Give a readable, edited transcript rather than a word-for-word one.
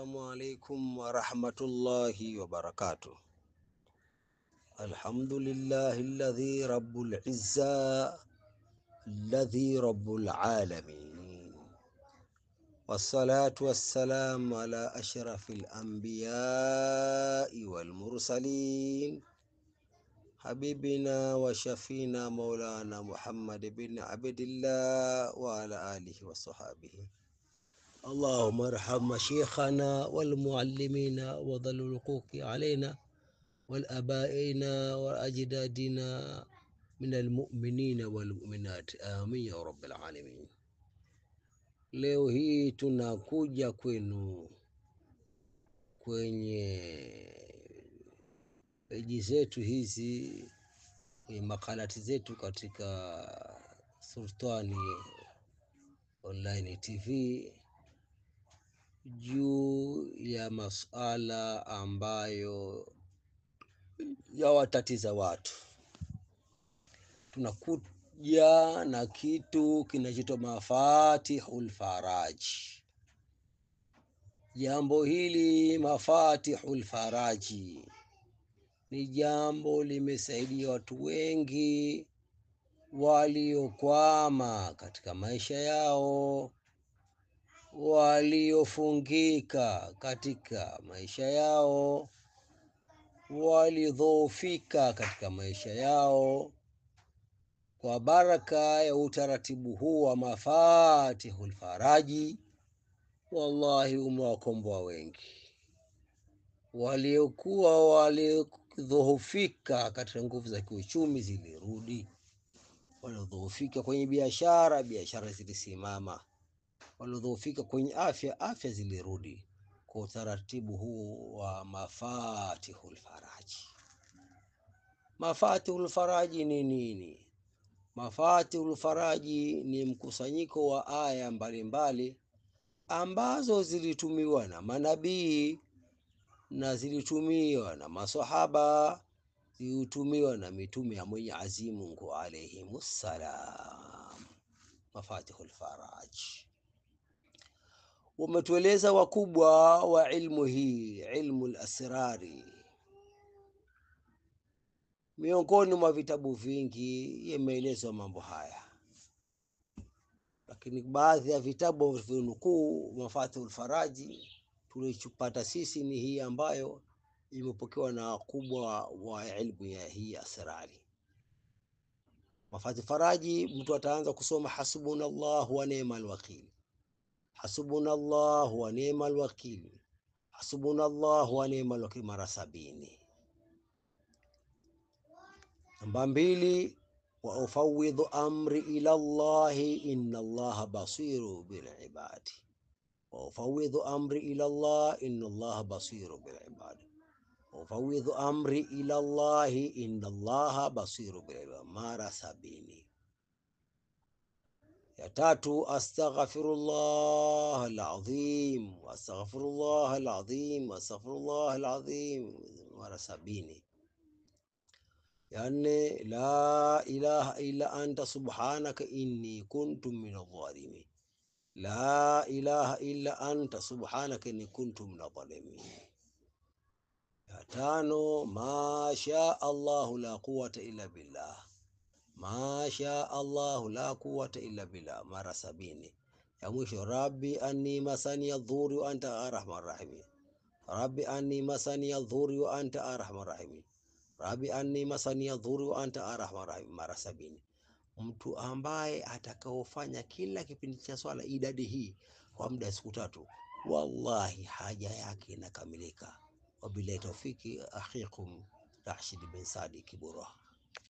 Assalamu alaikum wa rahmatullahi wa barakatuh. Alhamdulillahi alladhi rabbul izza alladhi rabbul alamin. Wassalatu wassalamu ala ashrafil anbiya'i wal mursalin habibina wa shafina maulana Muhammad bin Abdillah wa ala alihi wa sahbihi. اللهم ارحم مشيخنا والمعلمين وذل الحقوق علينا والآبائنا وأجدادنا من المؤمنين والمؤمنات آمين يا رب العالمين. Leo hii tunakuja kwenu kwenye peji zetu hizi, makalati zetu katika Sultani Online TV juu ya masuala ambayo yawatatiza watu. Tunakuja na kitu kinachoitwa Mafatihul Faraj. Jambo hili Mafatihul Faraji ni jambo limesaidia watu wengi waliokwama katika maisha yao, waliofungika katika maisha yao, walidhoofika katika maisha yao. Kwa baraka ya utaratibu huu wa Mafatihul Faraji, wallahi umewakomboa wengi. Waliokuwa walidhoofika katika nguvu za kiuchumi zilirudi, waliodhoofika kwenye biashara zilisimama, waliodhoofika kwenye afya zilirudi, kwa utaratibu huu wa Mafatihul Faraji. Mafatihul Faraji ni nini? Mafatihul Faraji ni mkusanyiko wa aya mbalimbali ambazo zilitumiwa na manabii na zilitumiwa na maswahaba, zilitumiwa na mitume ya Mwenyezi Mungu alayhimus salam. Mafatihul Faraji wametueleza wakubwa wa ilmu hii, ilmu al-asrari. Miongoni mwa vitabu vingi yameelezwa mambo haya, lakini baadhi ya vitabu vinukuu Mafatihul Faraji tulichopata sisi ni hii ambayo imepokewa na wakubwa wa ilmu ya hii asrari. Mafatihul Faraji, mtu ataanza kusoma hasbunallahu wa ni'mal wakil, hasbunallahu wa ni'mal wakil, hasbunallahu wa ni'mal wakil mara 70. Namba 2, wa ufawidhu amri ila Allahi inna Allaha basiru bil ibadi. Wa ufawidhu amri ila Allah inna Allaha basiru bil ibadi. Wa ufawidhu amri ila Allahi inna Allaha basiru bil ibadi mara 70. Ya 3, astaghfirullah alazim, astaghfirullah alazim, astaghfirullah alazim mara 70. Ya 4, la ilaha illa anta subhanaka inni kuntu minadh dhalimin. La ilaha illa anta subhanaka inni kuntu minadh dhalimin. Ya 5, ma sha Allahu la quwwata illa billah, ma sha Allahu la quwwata illa billah mara 70. Ya mwisho, rabbi anni masani adh-dhurru wa anta arhamar rahimin, rabbi anni masani adh-dhurru wa anta arhamar rahimin, rabbi anni masani adh-dhurru wa anta arhamar rahimin mara 70. Mtu ambaye atakaofanya kila kipindi cha swala idadi hii kwa muda siku 3, wallahi haja yake inakamilika. Wabillahi tawfiki, akhikum Rashid bin Saadi Kibura.